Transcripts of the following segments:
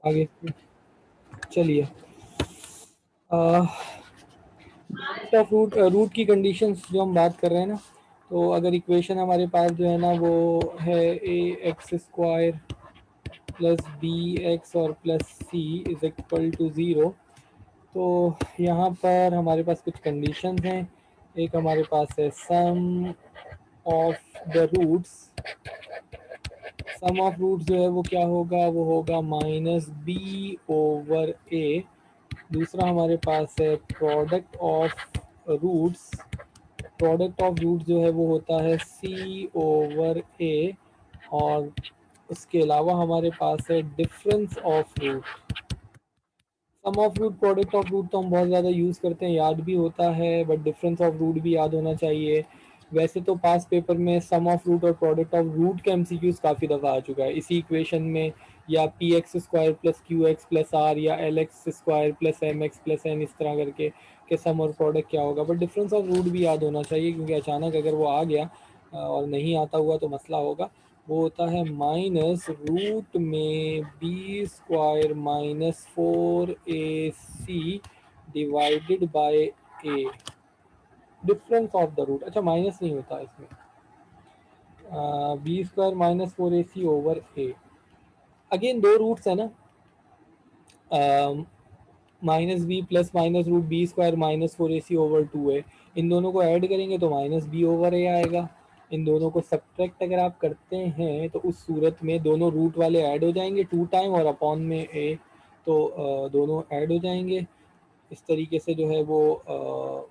आगे चलिए। Of root root की कंडीशंस जो हम बात कर रहे हैं ना, तो अगर इक्वेशन हमारे पास जो है ना वो है A x square plus B X और plus C is equal to zero. तो यहाँ पर हमारे पास कुछ कंडीशंस हैं। एक हमारे पास है sum of the roots. Sum of roots जो है वो क्या होगा, वो होगा माइनस बी ओवर ए। दूसरा हमारे पास है product of roots. Product of root जो है वो होता है सी ओवर ए। और उसके अलावा हमारे पास है difference of root. Sum of root product of root तो हम बहुत ज़्यादा यूज़ करते हैं, याद भी होता है, बट डिफरेंस ऑफ रूट भी याद होना चाहिए। वैसे तो पास पेपर में सम ऑफ रूट और प्रोडक्ट ऑफ रूट का एमसीक्यूज काफ़ी दफ़ा आ चुका है इसी इक्वेशन में, या P X square plus Q X plus R या L X square plus M X plus N, इस तरह करके कि सम और प्रोडक्ट क्या होगा। बट डिफरेंस ऑफ रूट भी याद होना चाहिए, क्योंकि अचानक अगर वो आ गया और नहीं आता हुआ तो मसला होगा। वो होता है माइनस रूट में B square minus four A C divided by A. Difference of the root, अच्छा माइनस नहीं होता इसमें, B square minus four A C over A. Again दो रूट्स है ना, minus B plus minus root B square minus four A C over two है। इन दोनों को ऐड करेंगे तो माइनस बी ओवर ए आएगा। इन दोनों को सब्ट्रैक्ट अगर आप करते हैं तो उस सूरत में दोनों रूट वाले ऐड हो जाएंगे टू टाइम और अपॉन में ए, तो दोनों ऐड हो जाएंगे। इस तरीके से जो है वो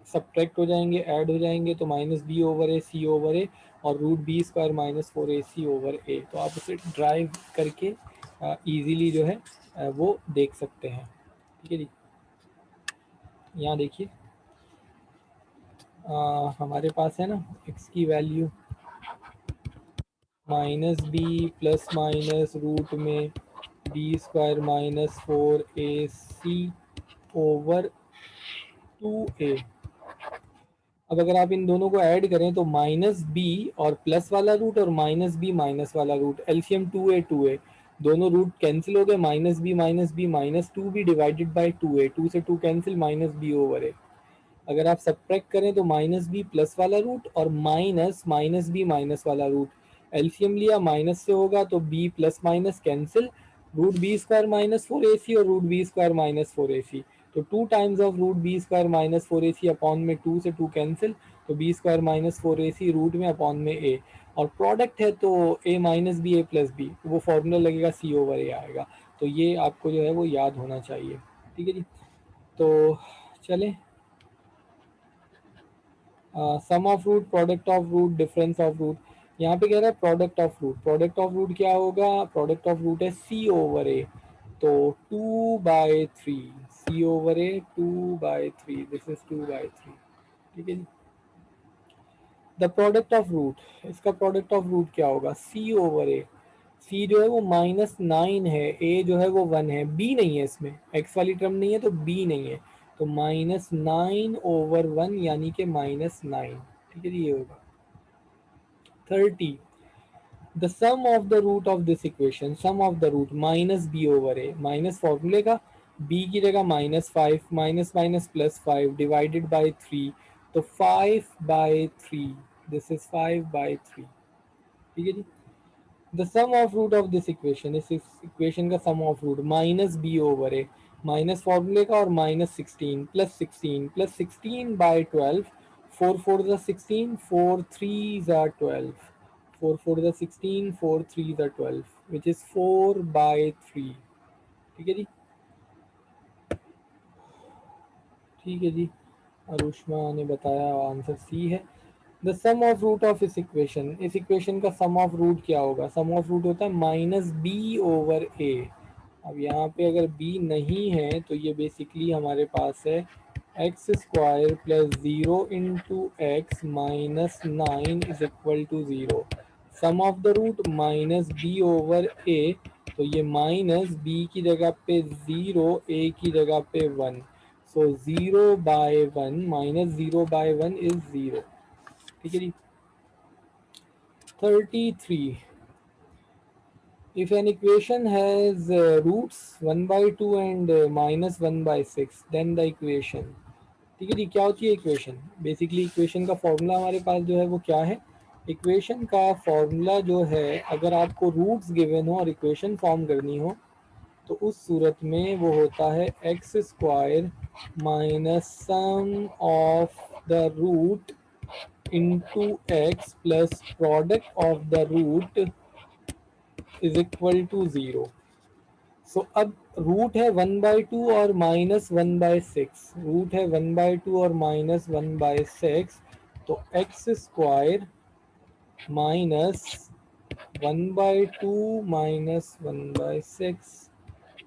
सब्ट्रैक्ट हो जाएंगे, ऐड हो जाएंगे, तो minus B over A C over A और root B square minus four A C over A. तो आप उसे ड्राइव करके इजीली जो है वो देख सकते हैं। ठीक है जी, यहाँ देखिए हमारे पास है ना x की value minus B plus minus root में B square minus four A C over two A. अब अगर आप इन दोनों को ऐड करें तो माइनस बी और प्लस वाला रूट और माइनस बी माइनस वाला रूट, एलसीएम टू ए, दोनों रूट कैंसिल हो गए, minus B minus two B divided by two A, two से two cancel, minus B over A. अगर आप सब्ट्रैक्ट करें तो माइनस बी प्लस वाला रूट और माइनस माइनस बी माइनस वाला रूट, एलसीएम लिया माइनस से होगा तो B plus minus cancel, root B square minus four A C और root B square minus four A C. तो two times of root B square minus four A C upon में two से two cancel, तो B square minus four A C root में upon में A. और product है तो ए minus B ए plus B, वो फॉर्मूला लगेगा सी ओवर ए आएगा। तो ये आपको जो है वो याद होना चाहिए। ठीक है जी, तो चलें sum of root product of root difference of root. यहाँ पे कह रहा है product of root, product of root क्या होगा, प्रोडक्ट ऑफ रूट है सी ओवर ए। तो two by three, C over A two by three, this is two by three. ठीक है जी, द प्रोडक्ट ऑफ रूट, इसका प्रोडक्ट ऑफ रूट क्या होगा, सी ओवर ए। सी जो है वो माइनस नाइन है, ए जो है वो वन है, बी नहीं है इसमें, एक्स वाली टर्म नहीं है तो बी नहीं है, तो माइनस नाइन ओवर वन यानी कि माइनस नाइन। ठीक है जी, ये होगा 30। The sum of the root of this equation, sum of the root minus B over A, minus फॉर्मूले का, बी की जगह minus five, minus minus plus five divided by three, तो five by three, this is five by three. ठीक है जी, the sum of root of this equation, इस equation का sum of root minus B over A, minus फॉर्मूले का और minus sixteen plus sixteen by twelve, four four ज़ा sixteen, four three ज़ा ट्वेल्व, फोर फोर ज़ा सिक्सटीन, फोर थ्री ज़ा twelve which is four by three. ठीक है जी, ठीक है जी, अरुष्मा ने बताया आंसर सी है। The sum of root of इस इक्वेशन का सम ऑफ रूट क्या होगा, सम ऑफ रूट होता है माइनस बी ओवर ए। अब यहाँ पे अगर बी नहीं है तो ये बेसिकली हमारे पास है X square plus zero into X minus nine is equal to zero. Sum of the root minus B over A, तो ये माइनस बी की जगह पे ज़ीरो, ए की जगह पे one, so zero by one minus zero by one is zero. ठीक है जी, 33। If an equation has roots 1 by 2 and minus 1 by 6, then the equation, ठीक है जी, क्या होती है इक्वेशन? बेसिकली इक्वेशन का फॉर्मूला हमारे पास जो है वो क्या है? इक्वेशन का फॉर्मूला जो है, अगर आपको रूट्स गिवन हो और इक्वेशन फॉर्म करनी हो, तो उस सूरत में वो होता है X square minus sum of the root into X plus product of the root is equal to zero. So अब रूट है 1/2 और -1/6, रूट है 1/2 और -1/6, तो X square minus 1/2 -1/6,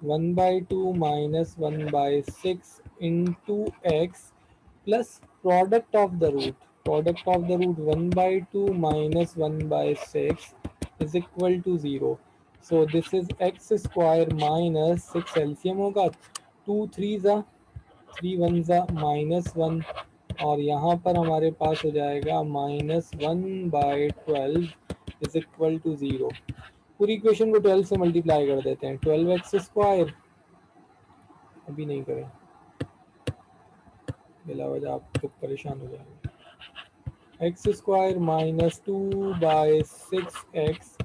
1/2 -1/6 into X plus product of the root, product of the root 1/2 -1/6 is equal to zero. So this is X square minus 6 LCM होगा, 2 3 ज़ा, 3 1 ज़ा -1, और यहाँ पर हमारे पास हो जाएगा -1/12 इज इक्वल टू ज़ीरो। पूरी इक्वेशन को 12 से मल्टीप्लाई कर देते हैं, 12x स्क्वायर, अभी नहीं करें बिला वजह आप खुद परेशान हो जाएंगे, X square minus 2/6x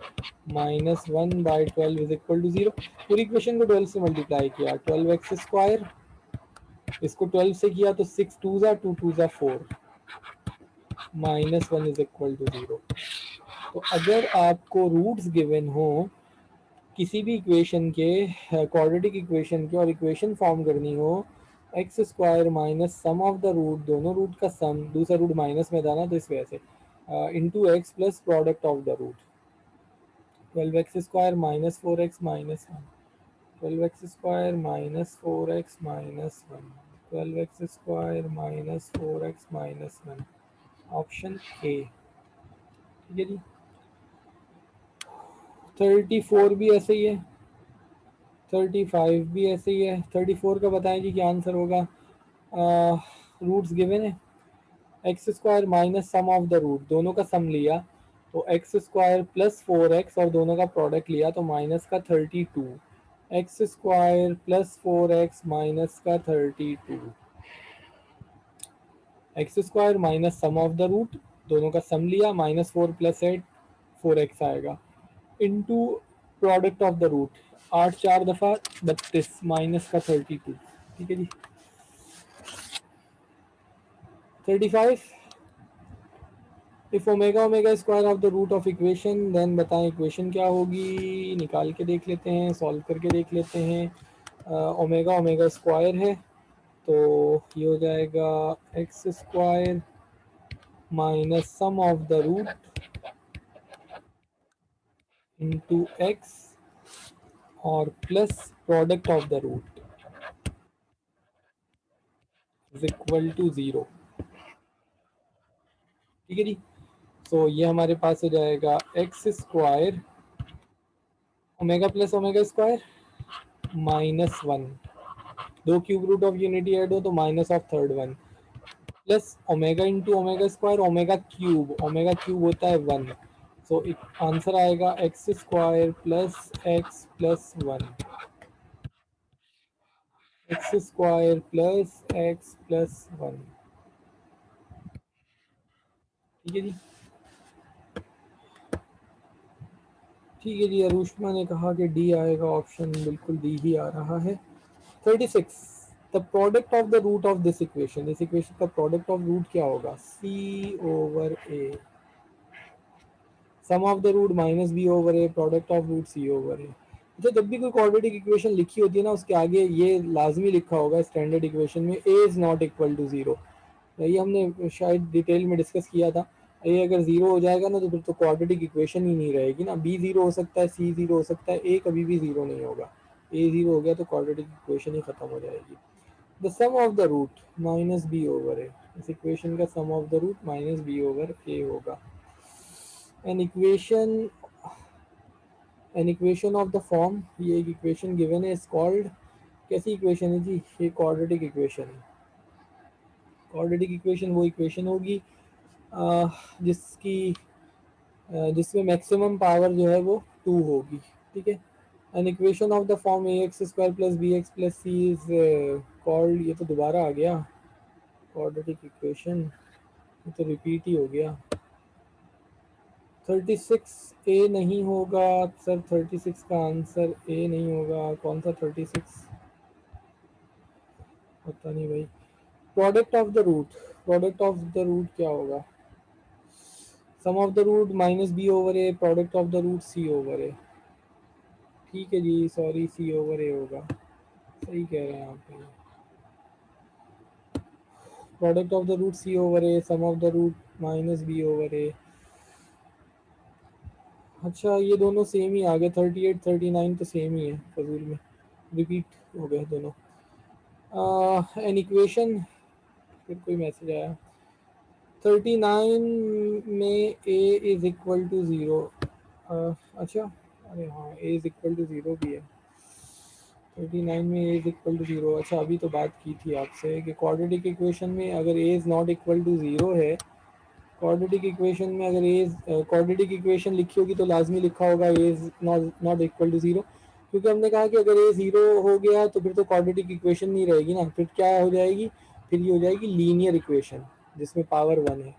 minus 1/12 is equal to zero. पूरी इक्वेशन को 12 से मल्टीप्लाई किया, 12x स्क्वायर, इसको 12 से किया तो 6 2 ज़ा 2 2 ज़ा 4, -1 इज इक्वल टू ज़ीरो। तो अगर आपको रूट्स गिवन हो किसी भी इक्वेशन के, क्वाड्रेटिक इक्वेशन के, और इक्वेशन फॉर्म करनी हो X square minus sum of the root, दोनों रूट का सम, दूसरा रूट माइनस में था ना तो इस वजह से, into X plus product of the root, 12x square minus 4x minus 1, 12x square minus 4x minus 1, 12x square minus 4x minus 1, option A. ठीक है जी। 34 भी ऐसे ही है, 35 भी ऐसे ही है। 34 का बताएं जी क्या आंसर होगा? रूट्स गिवन है, X square minus sum of the root, दोनों का सम लिया तो एक्स स्क्वायर प्लस 4x, और दोनों का प्रोडक्ट लिया तो माइनस का 32, X square plus 4x minus का 32, X square minus sum of the root, दोनों का सम लिया, -4 + 8 4x आएगा, into product of the root, 8 4 दफ़ा 32 माइनस का 32। ठीक है जी। 35, if omega omega square of the root of equation, then बताएं इक्वेशन क्या होगी? निकाल के देख लेते हैं, सॉल्व करके देख लेते हैं। ओमेगा ओमेगा स्क्वायर है तो ये हो जाएगा X square minus sum of the root into X और plus product of the root is equal to zero. ठीक है जी। तो ये हमारे पास हो जाएगा X square omega plus omega square -1, दो cube root of unity add हो तो minus of third one, plus omega into omega square, omega cube होता है 1, सो आंसर आएगा X square plus X plus 1, x square plus X plus 1। ठीक है जी। ठीक है जी, अरुष्मा ने कहा कि डी आएगा ऑप्शन, बिल्कुल डी ही आ रहा है। 36, the product of the root of this equation, इस इक्वेशन का प्रोडक्ट ऑफ रूट क्या होगा? C over A, sum of the root minus B over A, product of root C over A. अच्छा, जब भी कोई क्वाड्रेटिक इक्वेशन लिखी होती है ना, उसके आगे ये लाजमी लिखा होगा स्टैंडर्ड इक्वेशन में, A is not equal to zero. ये हमने शायद डिटेल में डिस्कस किया था। ये अगर ज़ीरो हो जाएगा ना तो फिर तो क्वाड्रेटिक इक्वेशन ही नहीं रहेगी ना। बी ज़ीरो हो सकता है, सी ज़ीरो हो सकता है, ए कभी भी ज़ीरो नहीं होगा। ए ज़ीरो हो गया तो क्वाड्रेटिक इक्वेशन ही खत्म हो जाएगी। The sum of the root minus B over A, इस इक्वेशन का sum of the root minus B over A होगा। An equation, an equation of the form, ये एक इक्वेशन गिवन है, इज कॉल्ड, कैसी इक्वेशन है जी? ये क्वाड्रेटिक इक्वेशन है। क्वाड्रेटिक इक्वेशन वो इक्वेशन होगी जिसकी जिसमें मैक्सिमम पावर जो है वो 2 होगी। ठीक है। An equation of the form A x square plus B x plus C is called, ये तो दोबारा आ गया क्वाड्रेटिक इक्वेशन, ये तो रिपीट ही हो गया। 36 ए नहीं होगा सर, 36 का आंसर ए नहीं होगा, कौन सा 36, पता नहीं भाई। Product of the root, product of the root क्या होगा, sum of the root minus B over A, product of the root C over A. ठीक है जी, सॉरी सी ओवर ए होगा, सही कह रहे हैं आप। Product of the root C over A, sum of the root minus B over A. अच्छा ये दोनों सेम ही आ गए, 38 39 तो सेम ही है, फजूल में रिपीट हो गए दोनों। एन इक्वेशन, फिर कोई मैसेज आया, 39 में A is equal to zero. अच्छा, अरे हाँ ए इज इक्वल टू ज़ीरो भी है, 39 में A is equal to zero. अच्छा अभी तो बात की थी आपसे कि क्वाड्रेटिक इक्वेशन में अगर A is not equal to zero है, क्वाड्रेटिक इक्वेशन में अगर ए क्वाड्रेटिक इक्वेशन लिखी होगी तो लाजमी लिखा होगा A is not not equal to zero, क्योंकि हमने कहा कि अगर ए ज़ीरो हो गया तो फिर तो क्वाड्रेटिक इक्वेशन नहीं रहेगी ना, फिर क्या हो जाएगी, फिर ये हो जाएगी लीनियर इक्वेशन जिसमें पावर वन है।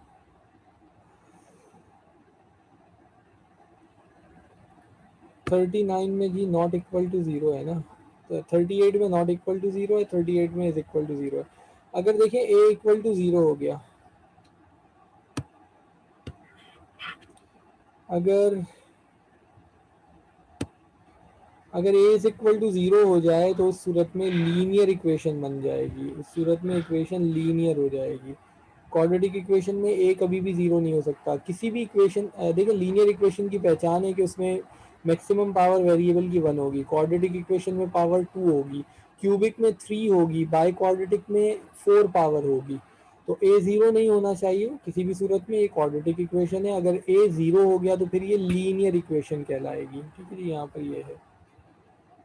39 में जी नॉट इक्वल टू ज़ीरो है ना, तो 38 में नॉट इक्वल टू ज़ीरो है, 38 में इज इक्वल टू ज़ीरो है। अगर देखें ए इक्वल टू ज़ीरो हो गया, अगर अगर ए इज इक्वल टू ज़ीरो हो जाए तो उस सूरत में लीनियर इक्वेशन बन जाएगी, उस सूरत में इक्वेशन लीनियर हो जाएगी। क्वाड्रेटिक इक्वेशन में ए कभी भी ज़ीरो नहीं हो सकता, किसी भी इक्वेशन, देखिए लीनियर इक्वेशन की पहचान है कि उसमें मैक्सिमम पावर वेरिएबल की वन होगी, क्वाड्रेटिक इक्वेशन में पावर टू होगी, क्यूबिक में थ्री होगी, बाई क्वाड्रेटिक में फोर पावर होगी। तो ए ज़ीरो नहीं होना चाहिए किसी भी सूरत में, ये क्वाड्रेटिक इक्वेशन है, अगर ए ज़ीरो हो गया तो फिर ये लीनियर इक्वेशन कहलाएगी। ठीक है जी, यहाँ पर ये है।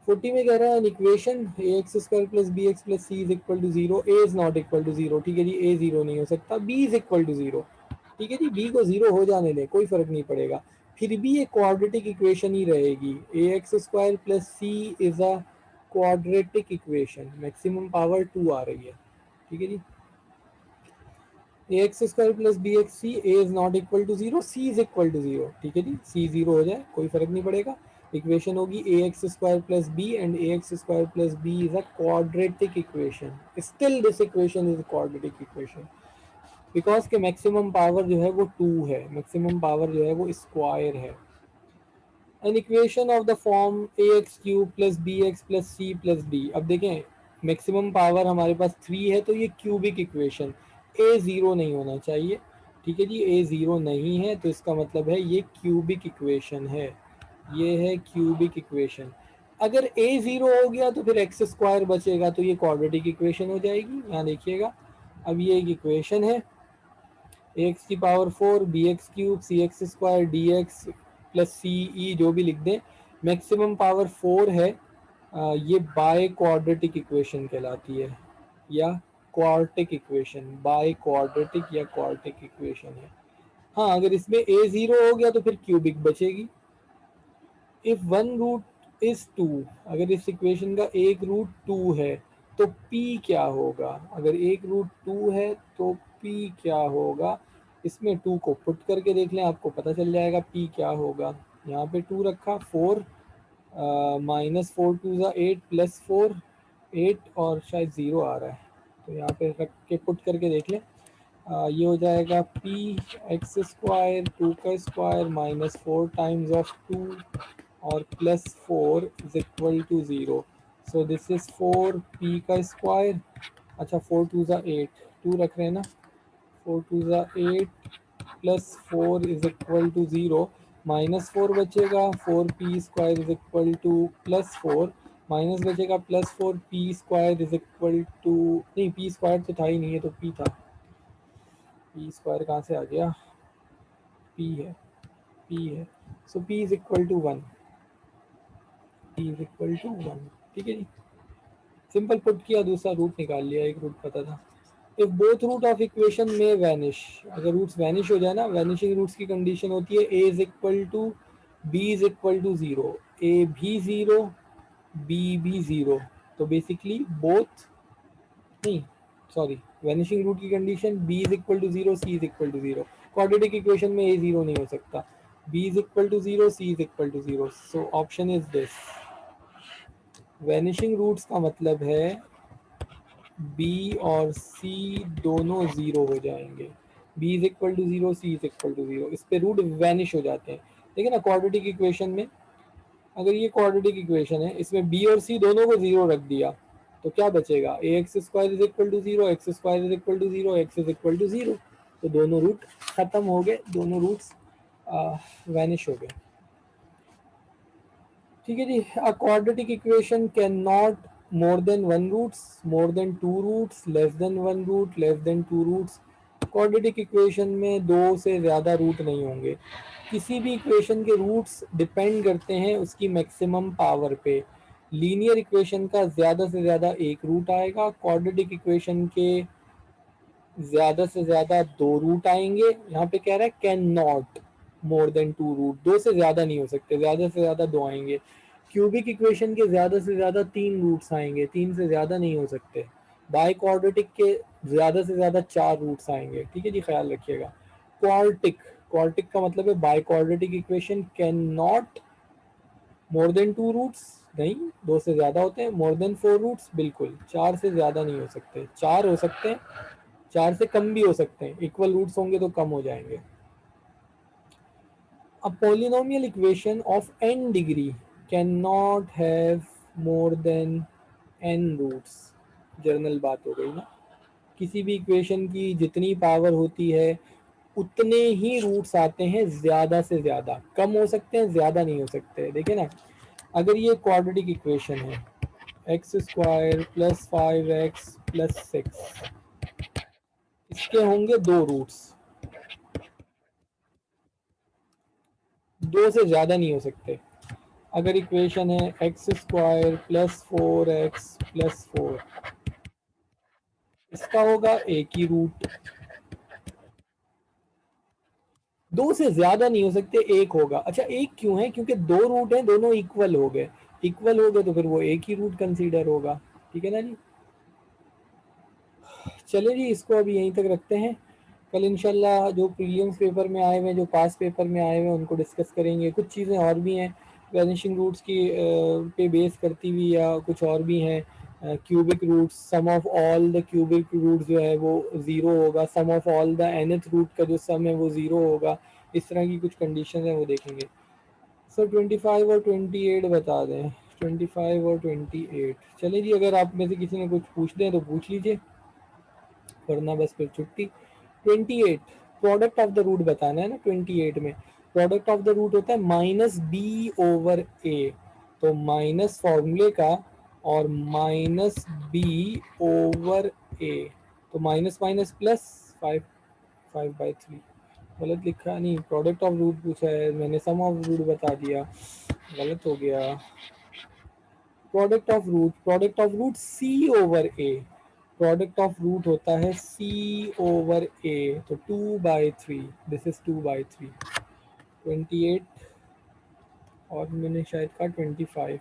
40 में कह रहा है equation a x square plus B x plus C is equal to zero, a is not equal to zero. ठीक है जी, ए जीरो नहीं हो सकता, B is equal to zero. ठीक है जी, बी को जीरो हो जाने दें, कोई फर्क नहीं पड़ेगा, फिर भी ये क्वाड्रेटिक इक्वेशन ही रहेगी। A x square plus C is a quadratic equation, maximum power two आ रही है। ठीक है जी, A x square plus B X C, A is not equal to zero, C is equal to zero. ठीक है जी, सी जीरो हो जाए कोई फर्क नहीं पड़ेगा, इक्वेशन होगी A x square plus B and A x square plus B is a quadratic equation, still this equation is quadratic equation because के मैक्सिमम पावर जो है वो टू है, मैक्सिमम पावर जो है वो स्क्वायर है। An equation of the form A x cube plus B x plus c plus d. अब देखें मैक्सिमम पावर हमारे पास थ्री है तो ये क्यूबिक इक्वेशन, ए ज़ीरो नहीं होना चाहिए। ठीक है जी, ए ज़ीरो नहीं है तो इसका मतलब है ये क्यूबिक इक्वेशन है, ये है क्यूबिक इक्वेशन। अगर ए ज़ीरो हो गया तो फिर एक्स स्क्वायर बचेगा तो ये क्वाड्रेटिक इक्वेशन हो जाएगी। यहाँ देखिएगा, अब ये एक इक्वेशन है, एक्स की power four B X cube C X square D X plus C E जो भी लिख दें, मैक्सिमम पावर फोर है। ये बाय क्वाड्रेटिक इक्वेशन कहलाती है, या क्वार्टिक इक्वेशन, बाय क्वाड्रेटिक या क्वार्टिक इक्वेशन है। हाँ अगर इसमें ए ज़ीरो हो गया तो फिर क्यूबिक बचेगी। If one root is two, अगर इस इक्वेशन का एक रूट टू है तो p क्या होगा, अगर एक रूट टू है तो p क्या होगा, इसमें टू को पुट करके देख लें आपको पता चल जाएगा p क्या होगा। यहाँ पे टू रखा, फोर माइनस फोर टू ज़ा एट प्लस फोर एट और शायद ज़ीरो आ रहा है, तो यहाँ पे रख के पुट करके देख लें। ये हो जाएगा पी एक्स स्क्वायर टू का square minus four times of two और plus four is equal to zero. So this is four P का स्क्वायर, अच्छा फोर टू ज़ा एट, टू रख रहे हैं ना, फोर टू ज़ा eight plus four is equal to zero, minus four बचेगा, four P square is equal to plus four, minus बचेगा plus four P square is equal to, नहीं P square तो था ही नहीं, है तो पी था, पी स्क्वायर कहाँ से आ गया, पी है, पी है, so P is equal to one, P is equal to one. ठीक है जी, सिंपल पुट किया, दूसरा रूट निकाल लिया, एक रूट पता था। If both root of equation में वैनिश, अगर रूट्स वैनिश हो जाए ना, वैनिशिंग रूट्स की कंडीशन होती है A is equal to B is equal to zero, A भी ज़ीरो, बी भी ज़ीरो, तो बेसिकली बोथ, नहीं सॉरी, वैनिशिंग रूट की condition B is equal to zero, C is equal to zero. Quadratic equation में A zero नहीं हो सकता, B is equal to zero, C is equal to zero, so option is this. Vanishing roots का मतलब है B और सी दोनों zero हो जाएंगे, b is equal to zero, C is equal to zero, इस पे रूट वैनिश हो जाते हैं। देखिए ना क्वाड्रेटिक इक्वेशन में, अगर ये क्वाड्रेटिक इक्वेशन है, इसमें बी और सी दोनों को जीरो रख दिया तो क्या बचेगा, A x square is equal to zero, X square is equal to zero, X is equal to zero, तो दोनों रूट खत्म हो गए, दोनों रूट्स वैनिश हो गए। ठीक है जी। A quadratic equation can not more than one roots, more than two roots, less than one root, less than two roots. Quadratic equation में दो से ज़्यादा रूट नहीं होंगे। किसी भी इक्वेशन के रूट्स डिपेंड करते हैं उसकी मैक्सिमम पावर पे। लीनियर इक्वेशन का ज़्यादा से ज़्यादा एक रूट आएगा, क्वाड्रेटिक इक्वेशन के ज़्यादा से ज़्यादा दो रूट आएंगे। यहाँ पे कह रहा है can not more than two root, दो से ज़्यादा नहीं हो सकते, ज़्यादा से ज़्यादा दो आएंगे। क्यूबिक इक्वेशन के ज़्यादा से ज़्यादा तीन रूट्स आएंगे, तीन से ज़्यादा नहीं हो सकते। बाई क्वाड्रेटिक के ज़्यादा से ज़्यादा चार रूट्स आएंगे। ठीक है जी, ख्याल रखिएगा। क्वार्टिक, क्वार्टिक का मतलब है biquadratic equation can not more than two roots, नहीं दो से ज़्यादा होते हैं। मोर देन फोर रूट्स, बिल्कुल चार से ज़्यादा नहीं हो सकते, चार हो सकते हैं, चार से कम भी हो सकते हैं, इक्वल रूट्स होंगे तो कम हो जाएंगे। A polynomial equation of n degree cannot have more than n roots। Journal बात हो गई ना, किसी भी इक्वेशन की जितनी पावर होती है उतने ही रूट्स आते हैं, ज्यादा से ज्यादा, कम हो सकते हैं, ज्यादा नहीं हो सकते। देखिए ना, अगर ये क्वाड्रेटिक इक्वेशन है X square plus five x plus six, इसके होंगे दो रूट्स, दो से ज्यादा नहीं हो सकते। अगर इक्वेशन है X square plus four x plus four, इसका होगा एक ही रूट, दो से ज्यादा नहीं हो सकते, एक होगा। अच्छा एक क्यों है, क्योंकि दो रूट हैं, दोनों इक्वल हो गए, इक्वल हो गए तो फिर वो एक ही रूट कंसीडर होगा। ठीक है ना जी। चले जी, इसको अभी यहीं तक रखते हैं। कल इंशाल्लाह जो प्रीलिम्स पेपर में आए हुए हैं, जो पास पेपर में आए हुए हैं, उनको डिस्कस करेंगे। कुछ चीज़ें और भी हैं वैनिशिंग रूट्स की पे बेस करती हुई, या कुछ और भी हैं। Cubic roots, sum of all the cubic roots जो है वो ज़ीरो होगा, sum of all the nth root का जो सम है वो ज़ीरो होगा। इस तरह की कुछ कंडीशन है, वो देखेंगे। सर 25 और 28 बता दें, 25 और 28। चलिए जी, अगर आप में से किसी ने कुछ पूछ दें तो पूछ लीजिए, वरना बस फिर छुट्टी। 28 प्रोडक्ट ऑफ द रूट बताना है ना। 28 में प्रोडक्ट ऑफ द रूट होता है माइनस बी ओवर ए, तो माइनस फॉर्मूले का और माइनस बी ओवर ए, तो माइनस माइनस प्लस फाइव, 5/3 गलत लिखा, नहीं प्रोडक्ट ऑफ रूट पूछा है, मैंने सम ऑफ रूट बता दिया, गलत हो गया। Product of root, product of root C over A, product of root होता है सी ओवर ए, तो 2/3, दिस इज 2/3। 28 और मैंने शायद कहा 25,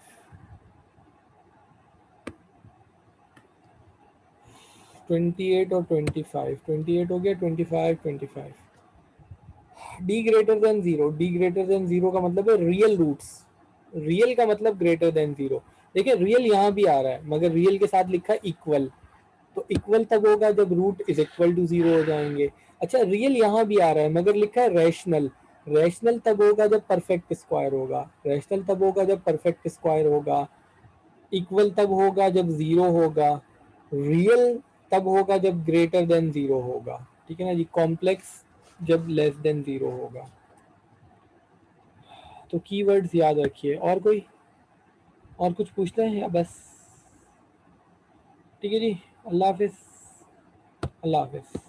28 और 25, 28 हो गया, 25, 25। D greater than zero, D greater than zero का मतलब है रियल रूट्स, रियल का मतलब ग्रेटर देन जीरो। देखिए रियल यहाँ भी आ रहा है, मगर रियल के साथ लिखा है इक्वल, तो इक्वल तब होगा जब root is equal to zero हो जाएंगे। अच्छा रियल यहाँ भी आ रहा है मगर लिखा है रैशनल, रैशनल तब होगा जब परफेक्ट स्क्वायर होगा, रैशनल तब होगा जब परफेक्ट स्क्वायर होगा, इक्वल तब होगा जब जीरो होगा, रियल तब होगा जब ग्रेटर देन जीरो होगा। ठीक है ना जी, कॉम्प्लेक्स जब लेस देन जीरो होगा। तो कीवर्ड्स याद रखिए। और कोई, और कुछ पूछना है या बस? ठीक है जी, अल्लाह हाफिज, अल्लाह हाफिज।